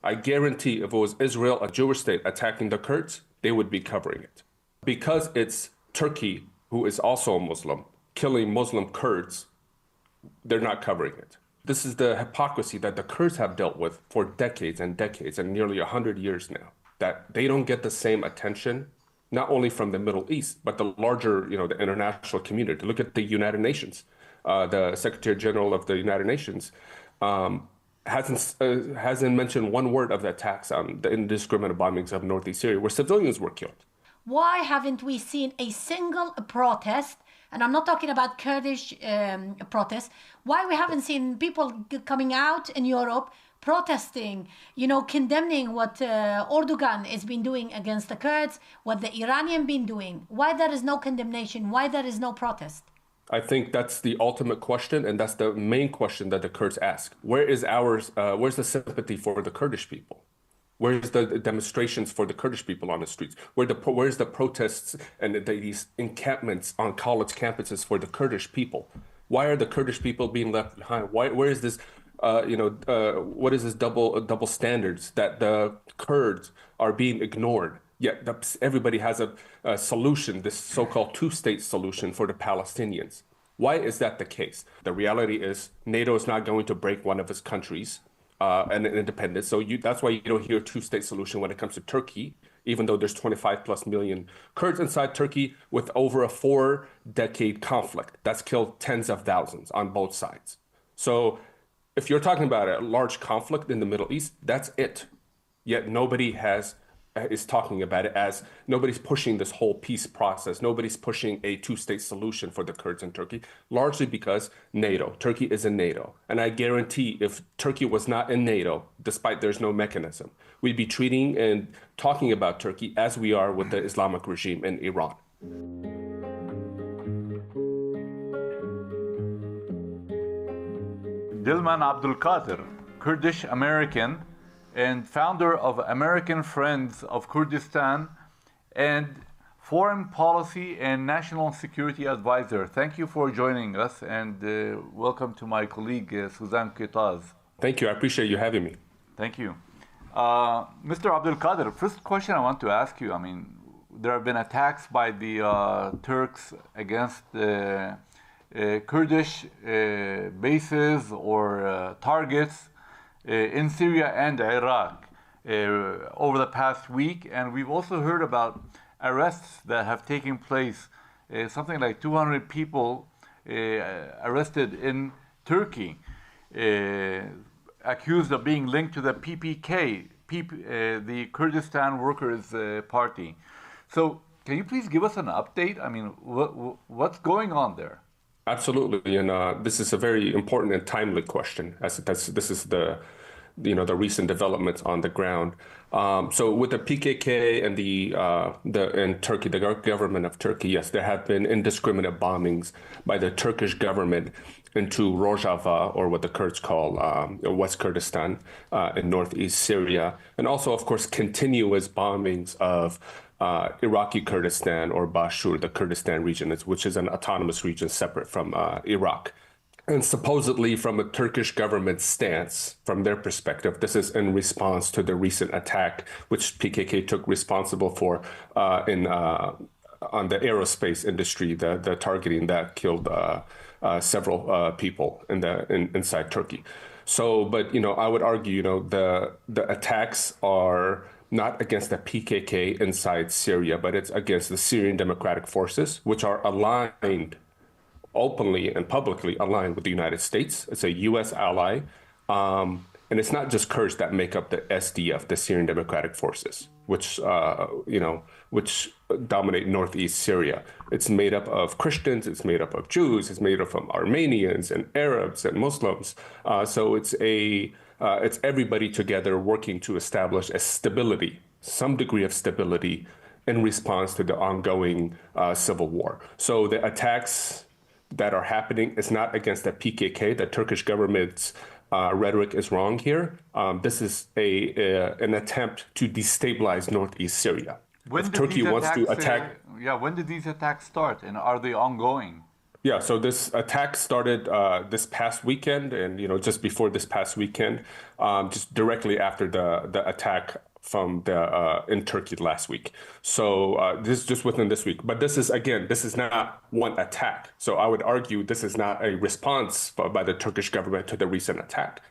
I guarantee if it was Israel, a Jewish state, attacking the Kurds, they would be covering it. Because it's Turkey, who is also a Muslim, killing Muslim Kurds, they're not covering it. This is the hypocrisy that the Kurds have dealt with for decades and decades and nearly 100 years now, that they don't get the same attention, not only from the Middle East, but the larger, the international community. Look at the United Nations. The Secretary General of the United Nations hasn't mentioned one word of the attacks on the indiscriminate bombings of northeast Syria, where civilians were killed. Why haven't we seen a single protest? And I'm not talking about Kurdish protests. Why we haven't seen people coming out in Europe protesting, condemning what Erdogan has been doing against the Kurds, what the Iranian been doing? Why there is no condemnation? Why there is no protest? I think that's the ultimate question, and that's the main question that the Kurds ask. Where's the sympathy for the Kurdish people? Where's the demonstrations for the Kurdish people on the streets? Where's the protests and these encampments on college campuses for the Kurdish people? Why are the Kurdish people being left behind? Where is this, what is this double standards that the Kurds are being ignored? Yet everybody has a solution, this so-called two-state solution for the Palestinians. Why is that the case? The reality is NATO is not going to break one of its countries and independence. So that's why you don't hear a two-state solution when it comes to Turkey, even though there's 25 plus million Kurds inside Turkey with over a 4-decade conflict that's killed tens of thousands on both sides. So if you're talking about a large conflict in the Middle East, that's it. Yet nobody is talking about it, as nobody's pushing this whole peace process. Nobody's pushing a two-state solution for the Kurds in Turkey, largely because Turkey is in NATO. And I guarantee if Turkey was not in NATO, despite there's no mechanism, we'd be treating and talking about Turkey as we are with the Islamic regime in Iran. Diliman Abdulkader, Kurdish-American, and founder of American Friends of Kurdistan and foreign policy and national security advisor. Thank you for joining us, and welcome to my colleague, Suzan Quitaz. Thank you. I appreciate you having me. Thank you. Mr. Abdulkader, first question I want to ask you, there have been attacks by the Turks against the Kurdish bases or targets in Syria and Iraq over the past week, and we've also heard about arrests that have taken place, something like 200 people arrested in Turkey, accused of being linked to the PPK, the Kurdistan Workers' Party. So can you please give us an update? What's going on there? Absolutely, and this is a very important and timely question, as this is the recent developments on the ground. So with the PKK and in Turkey, the government of Turkey, yes, there have been indiscriminate bombings by the Turkish government into Rojava, or what the Kurds call West Kurdistan, in northeast Syria, and also, of course, continuous bombings of Iraqi Kurdistan, or Bashur, the Kurdistan region, which is an autonomous region separate from Iraq. And supposedly from a Turkish government stance, from their perspective, this is in response to the recent attack, which PKK took responsible for on the aerospace industry, the targeting that killed several people inside Turkey. So, but I would argue, the attacks are not against the PKK inside Syria, but it's against the Syrian Democratic Forces, which are aligned, openly and publicly aligned with the United States. It's a U.S. ally. And it's not just Kurds that make up the SDF, the Syrian Democratic Forces, which dominate northeast Syria. It's made up of Christians, it's made up of Jews, it's made up of Armenians and Arabs and Muslims. So it's everybody together working to establish some degree of stability in response to the ongoing civil war. So the attacks that are happening is not against the PKK. The Turkish government's rhetoric is wrong here. This is an attempt to destabilize northeast Syria. When did these attacks start, and are they ongoing? Yeah, so this attack started this past weekend, and just before this past weekend, just directly after the attack from the in Turkey last week. So this is just within this week. But this is not one attack. So I would argue this is not a response by the Turkish government to the recent attack.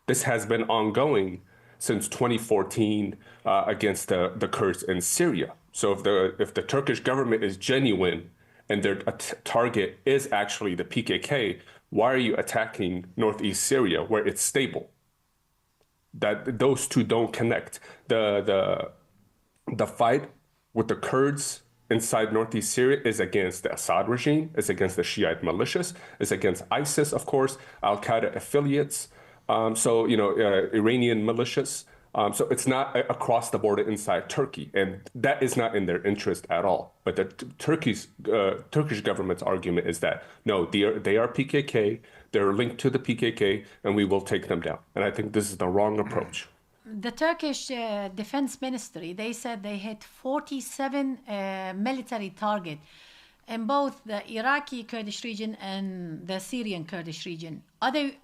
This has been ongoing since 2014 against the Kurds in Syria. So if the Turkish government is genuine and their target is actually the PKK, why are you attacking northeast Syria where it's stable? That those two don't connect. The fight with the Kurds inside northeast Syria is against the Assad regime, is against the Shiite militias, is against ISIS, of course, Al-Qaeda affiliates, Iranian militias. So it's not across the border inside Turkey, and that is not in their interest at all. But the Turkish government's argument is that, no, they are PKK, they're linked to the PKK, and we will take them down. And I think this is the wrong approach. The Turkish Defense Ministry, they said they hit 47 military targets in both the Iraqi Kurdish region and the Syrian Kurdish region.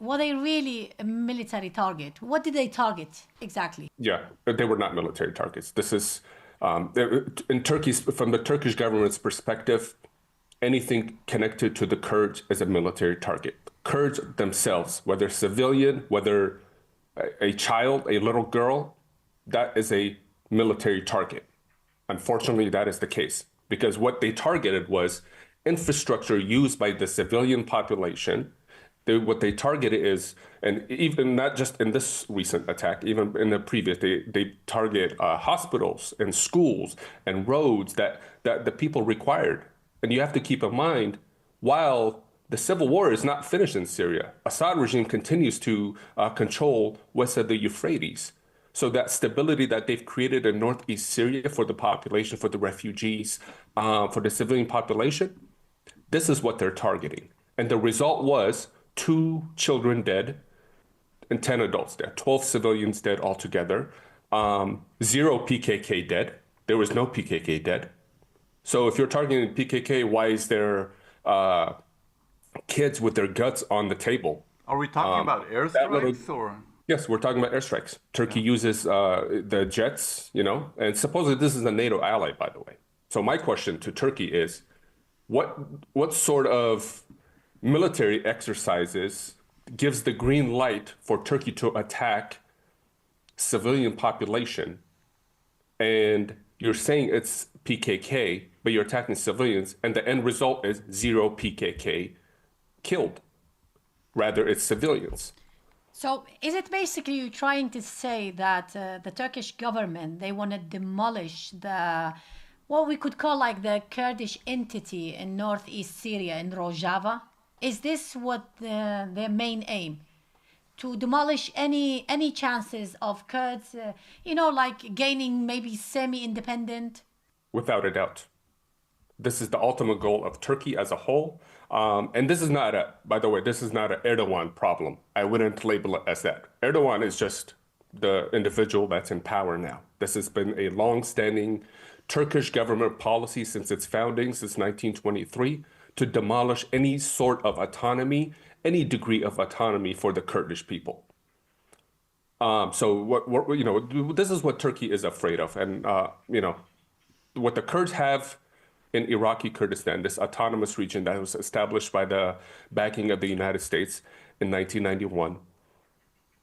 Were they really a military target? What did they target exactly? Yeah, they were not military targets. This is, in Turkey's, from the Turkish government's perspective, anything connected to the Kurds is a military target. Kurds themselves, whether civilian, whether a child, a little girl, that is a military target. Unfortunately, that is the case, because what they targeted was infrastructure used by the civilian population. What they targeted is, and even not just in this recent attack, even in the previous, they target hospitals and schools and roads that the people required. And you have to keep in mind, while the civil war is not finished in Syria, Assad regime continues to control west of the Euphrates. So that stability that they've created in northeast Syria for the population, for the refugees, for the civilian population, this is what they're targeting. And the result was 2 children dead and 10 adults dead, 12 civilians dead altogether, 0 PKK dead. There was no PKK dead. So if you're targeting PKK, why is there kids with their guts on the table? Are we talking about airstrikes or? Yes, we're talking about airstrikes. Turkey uses the jets, and supposedly this is a NATO ally, by the way. So my question to Turkey is, what sort of military exercises gives the green light for Turkey to attack civilian population? And you're saying it's PKK, but you're attacking civilians, and the end result is 0 PKK killed. Rather, it's civilians. So is it basically you trying to say that the Turkish government, they want to demolish what we could call like the Kurdish entity in northeast Syria, in Rojava? Is this what their main aim? To demolish any chances of Kurds, like gaining maybe semi-independent? Without a doubt. This is the ultimate goal of Turkey as a whole. And this is not by the way, this is not an Erdogan problem. I wouldn't label it as that. Erdogan is just the individual that's in power now. This has been a long-standing Turkish government policy since its founding, since 1923, to demolish any sort of autonomy, any degree of autonomy for the Kurdish people. So this is what Turkey is afraid of. And, what the Kurds have in Iraqi Kurdistan, this autonomous region that was established by the backing of the United States in 1991,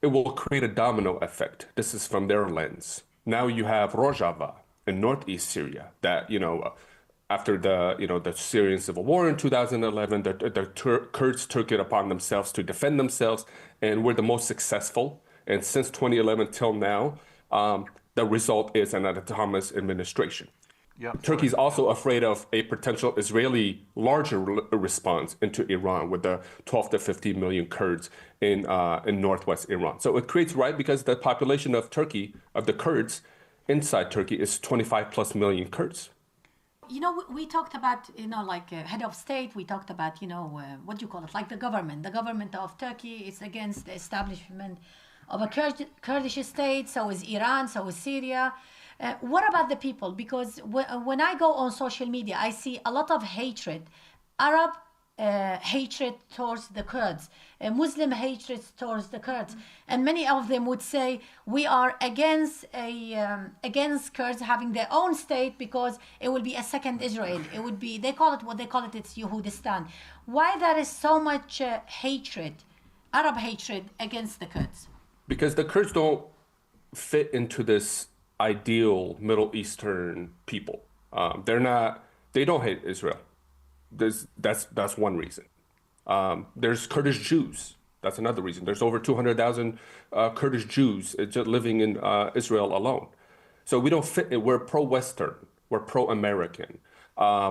it will create a domino effect. This is from their lens. Now you have Rojava in northeast Syria that, after the Syrian civil war in 2011, the Kurds took it upon themselves to defend themselves and were the most successful. And since 2011 till now, the result is an autonomous administration. Yeah. Turkey's also afraid of a potential Israeli larger response into Iran with the 12 to 15 million Kurds in northwest Iran. So it creates, right, because the population of Turkey, of the Kurds inside Turkey is 25 plus million Kurds. We talked about, like head of state, we talked about, what do you call it, like the government of Turkey is against the establishment of a Kurdish state, so is Iran, so is Syria. What about the people? Because when I go on social media, I see a lot of hatred. Arab hatred towards the Kurds, Muslim hatred towards the Kurds, and many of them would say we are against Kurds having their own state because it will be a second Israel. It would be, they call it what they call it, it's Yehudistan. Why there is so much hatred, Arab hatred against the Kurds? Because the Kurds don't fit into this ideal Middle Eastern people. They don't hate Israel. That's one reason. There's Kurdish Jews. That's another reason. There's over 200,000 Kurdish Jews just living in Israel alone. So we don't fit. We're pro-Western. We're pro-American.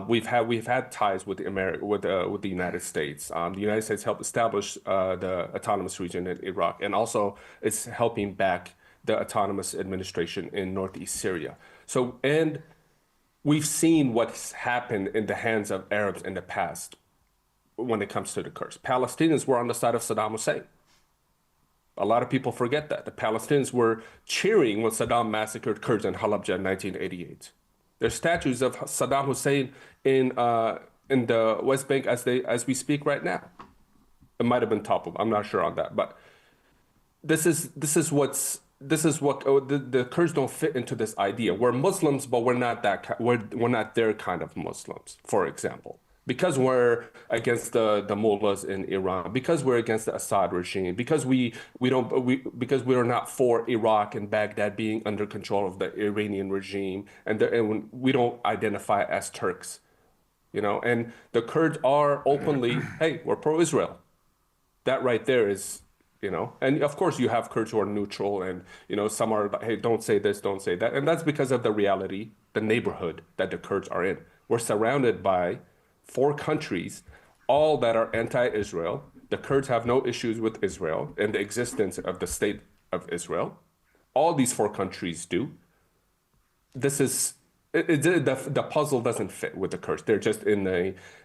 We've had ties with the United States. The United States helped establish the autonomous region in Iraq, and also it's helping back the autonomous administration in northeast Syria. So, and we've seen what's happened in the hands of Arabs in the past when it comes to the Kurds. Palestinians were on the side of Saddam Hussein. A lot of people forget that. The Palestinians were cheering when Saddam massacred Kurds in Halabja in 1988. There's statues of Saddam Hussein in the West Bank as we speak right now. It might have been toppled. I'm not sure on that, but this is what the Kurds don't fit into this idea. We're Muslims, but we're not their kind of Muslims, for example. Because we're against the mullahs in Iran, because we're against the Assad regime, because we are not for Iraq and Baghdad being under control of the Iranian regime, and we don't identify as Turks, And the Kurds are openly, hey, we're pro-Israel. That right there is. And of course you have Kurds who are neutral, and some are like, hey, don't say this, don't say that, and that's because of the reality, the neighborhood that the Kurds are in. We're surrounded by 4 countries, all that are anti-Israel. The Kurds have no issues with Israel and the existence of the state of Israel. All these 4 countries do. The puzzle doesn't fit with the Kurds. They're just in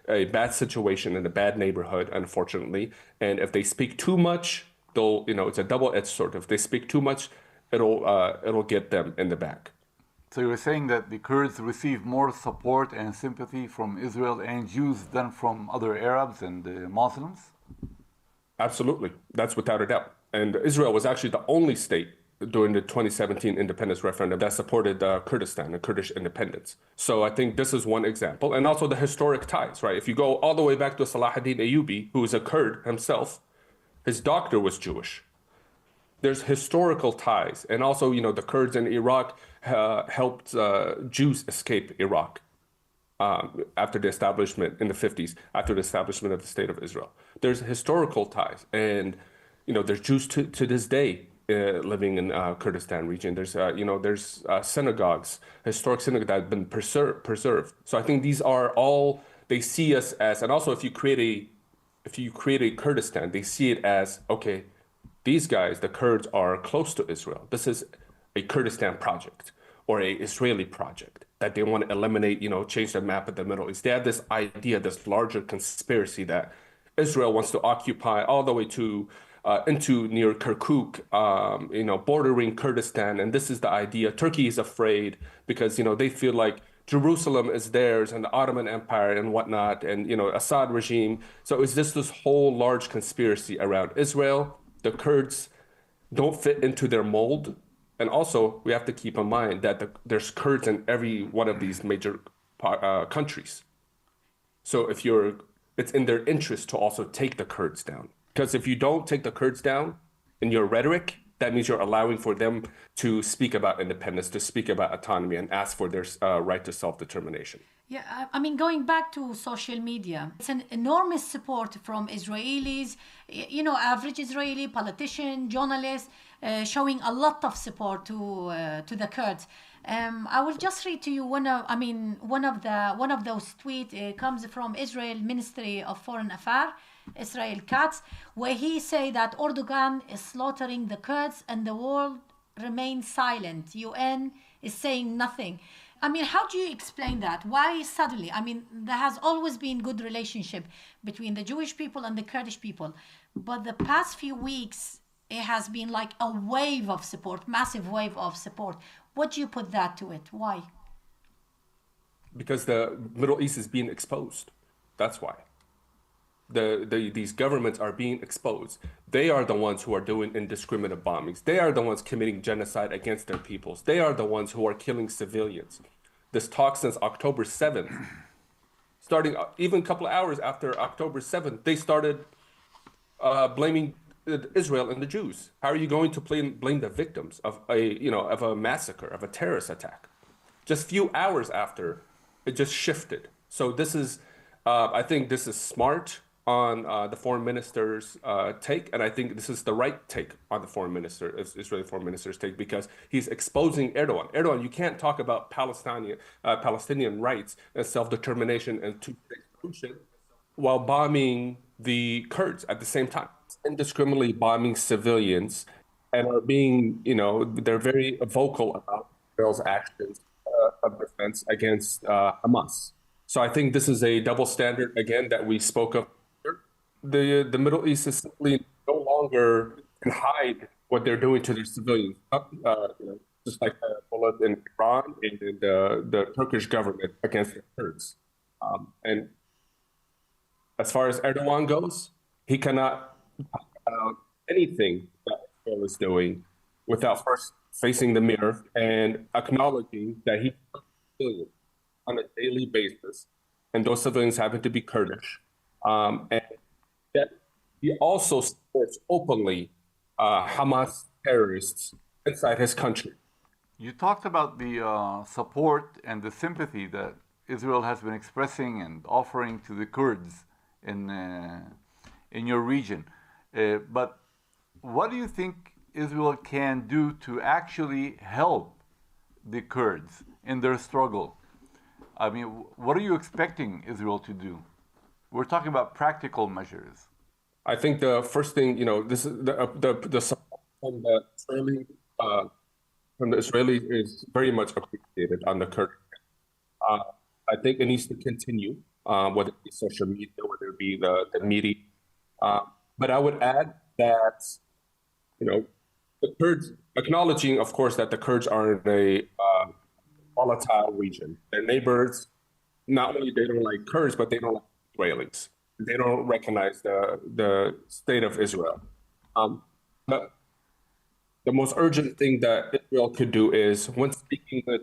a bad situation, in a bad neighborhood, unfortunately. And if they speak too much, they'll, it's a double-edged sword. If they speak too much, it'll get them in the back. So you're saying that the Kurds receive more support and sympathy from Israel and Jews than from other Arabs and Muslims? Absolutely. That's without a doubt. And Israel was actually the only state during the 2017 independence referendum that supported Kurdistan and Kurdish independence. So I think this is one example. And also the historic ties, right? If you go all the way back to Salahuddin Ayyubi, who is a Kurd himself, his doctor was Jewish. There's historical ties. And also, the Kurds in Iraq helped Jews escape Iraq after the establishment in the 50s, after the establishment of the State of Israel. There's historical ties. And, there's Jews to this day living in Kurdistan region. There's, there's synagogues, historic synagogues that have been preserved. So I think these are all, they see us as, and also if you create a Kurdistan, they see it as, okay, these guys, the Kurds, are close to Israel. This is a Kurdistan project or a Israeli project that they want to eliminate, change the map of the Middle East. They have this idea, this larger conspiracy that Israel wants to occupy all the way to into near Kirkuk, bordering Kurdistan. And this is the idea. Turkey is afraid because, they feel like Jerusalem is theirs and the Ottoman Empire and whatnot, and, Assad regime. So it's just this whole large conspiracy around Israel. The Kurds don't fit into their mold. And also, we have to keep in mind that there's Kurds in every one of these major countries. So it's in their interest to also take the Kurds down. Because if you don't take the Kurds down in your rhetoric, that means you're allowing for them to speak about independence, to speak about autonomy, and ask for their right to self-determination. Yeah, going back to social media, it's an enormous support from Israelis, average Israeli politician, journalists, showing a lot of support to the Kurds. I will just read to you one of those tweets. It comes from Israel Ministry of Foreign Affairs, Israel Katz, where he say that Erdogan is slaughtering the Kurds and the world remains silent. UN is saying nothing. How do you explain that? Why suddenly? There has always been good relationship between the Jewish people and the Kurdish people. But the past few weeks, it has been like a wave of support, massive wave of support. What do you put that to it? Why? Because the Middle East is being exposed. That's why. these governments are being exposed. They are the ones who are doing indiscriminate bombings. They are the ones committing genocide against their peoples. They are the ones who are killing civilians. This talk since October 7th, starting even a couple of hours after October 7th, they started blaming Israel and the Jews. How are you going to blame the victims of a massacre, of a terrorist attack? Just a few hours after, it just shifted. So this is, I think this is smart on the foreign minister's take, and I think this is the right take on the Israeli foreign minister's take, because he's exposing Erdogan. Erdogan, you can't talk about Palestinian rights and self-determination and two-state solution while bombing the Kurds at the same time, indiscriminately bombing civilians, and are being, they're very vocal about Israel's actions of defense against Hamas. So I think this is a double standard, again, that we spoke of. The Middle East is simply no longer can hide what they're doing to their civilians, just like Hezbollah in Iran and the Turkish government against the Kurds. And as far as Erdogan goes, he cannot talk about anything that Israel is doing without first facing the mirror and acknowledging that he civilians on a daily basis, and those civilians happen to be Kurdish. And that he also supports openly Hamas terrorists inside his country. You talked about the support and the sympathy that Israel has been expressing and offering to the Kurds in your region. But what do you think Israel can do to actually help the Kurds in their struggle? I mean, what are you expecting Israel to do? We're talking about practical measures. I think the first thing, this is the support from the Israelis is very much appreciated on the Kurdish. I think it needs to continue, whether it be social media, whether it be the media. But I would add that, the Kurds, acknowledging, of course, that the Kurds are in a volatile region. Their neighbors, not only they don't like Kurds, but they don't like Israelis. They don't recognize the state of Israel. But the most urgent thing that Israel could do is, when speaking with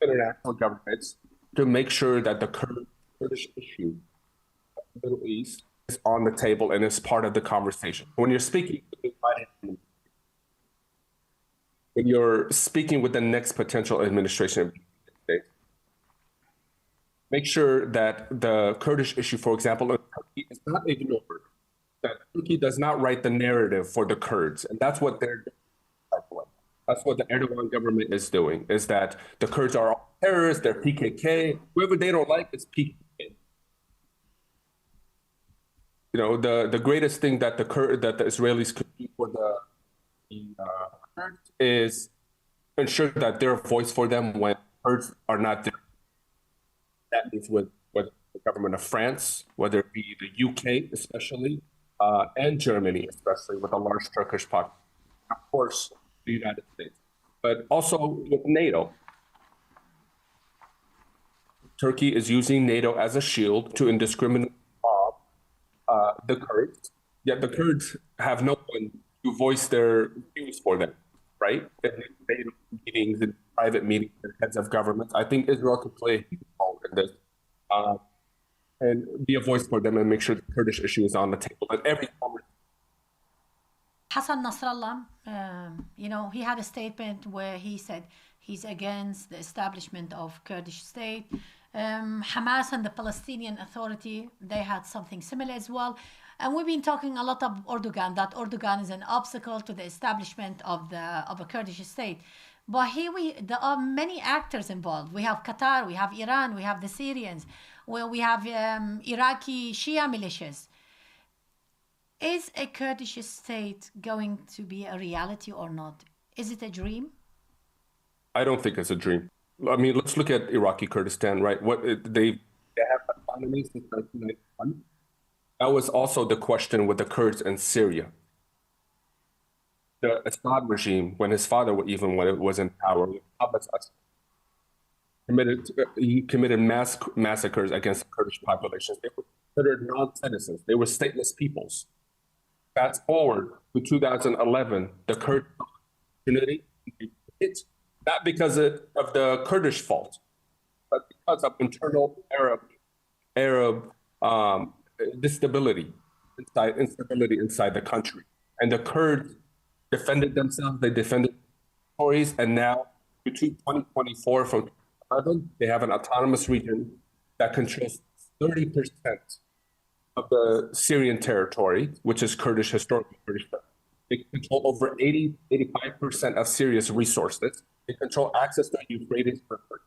international governments, to make sure that the Kurdish issue of the Middle East is on the table and is part of the conversation. When you're speaking with the next potential administration, make sure that the Kurdish issue, for example, in Turkey, is not ignored. That Turkey does not write the narrative for the Kurds, and that's what they're doing. That's what the Erdogan government is doing, is that the Kurds are all terrorists, they're PKK, whoever they don't like is PKK. The greatest thing that the Israelis could do for the Kurds is ensure that they're a voice for them when Kurds are not there. That means with the government of France, whether it be the UK especially, and Germany especially, with a large Turkish population. Of course, the United States, but also with NATO. Turkey is using NATO as a shield to indiscriminately bomb the Kurds, yet the Kurds have no one to voice their views for them, right? In NATO meetings, in private meetings, and heads of governments. I think Israel could play a huge role in this and be a voice for them and make sure the Kurdish issue is on the table at every conversation. Hassan Nasrallah, he had a statement where he said he's against the establishment of Kurdish state. Hamas and the Palestinian Authority, they had something similar as well. And we've been talking a lot of Erdogan, that Erdogan is an obstacle to the establishment of a Kurdish state. But there are many actors involved. We have Qatar, we have Iran, we have the Syrians, we have Iraqi Shia militias. Is a Kurdish state going to be a reality or not? Is it a dream? I don't think it's a dream. I mean, let's look at Iraqi Kurdistan, right? They have autonomy since 1991. That was also the question with the Kurds in Syria. The Assad regime, when his father was in power, he committed mass massacres against the Kurdish populations. They were considered non-citizens. They were stateless peoples. Fast forward to 2011, the Kurds opportunity, not because of the Kurdish fault, but because of internal Arab instability inside the country. And the Kurds defended themselves, they defended territories, and now between 2024 from 2011, they have an autonomous region that controls 30% of the Syrian territory, which is Kurdish, historically Kurdish. They control over 85% of Syria's resources. They control access to Euphrates River.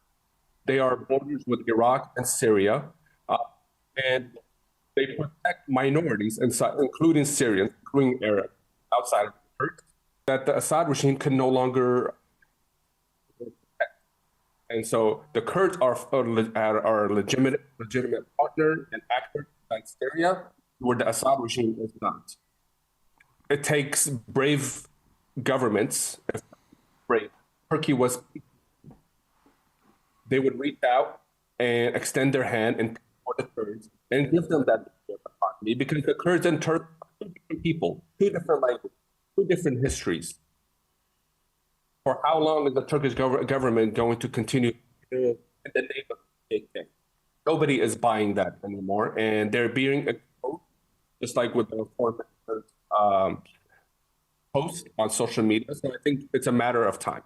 They are borders with Iraq and Syria, and they protect minorities inside, including Syrians, including Arab, outside of the Turks, that the Assad regime can no longer protect. And so the Kurds are a legitimate partner and actor in Syria, where the Assad regime is not. It takes brave governments. Brave. Turkey was. They would reach out and extend their hand and support the Kurds and give them that autonomy, because the Kurds and Turks are two different people, two different languages, two different histories. For how long is the Turkish government going to continue in the name of JCFA? Nobody is buying that anymore, and they're being exposed, just like with the foreign minister's post on social media. So I think it's a matter of time.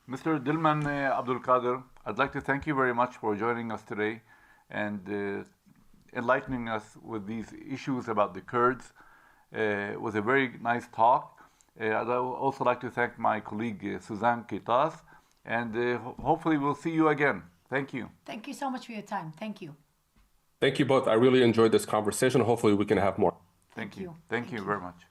Mr. Diliman Abdulkader, I'd like to thank you very much for joining us today and enlightening us with these issues about the Kurds. It was a very nice talk. I'd also like to thank my colleague Suzan Quitaz, and hopefully we'll see you again. Thank you. Thank you so much for your time. Thank you. Thank you both. I really enjoyed this conversation. Hopefully we can have more. Thank you. Thank you very much.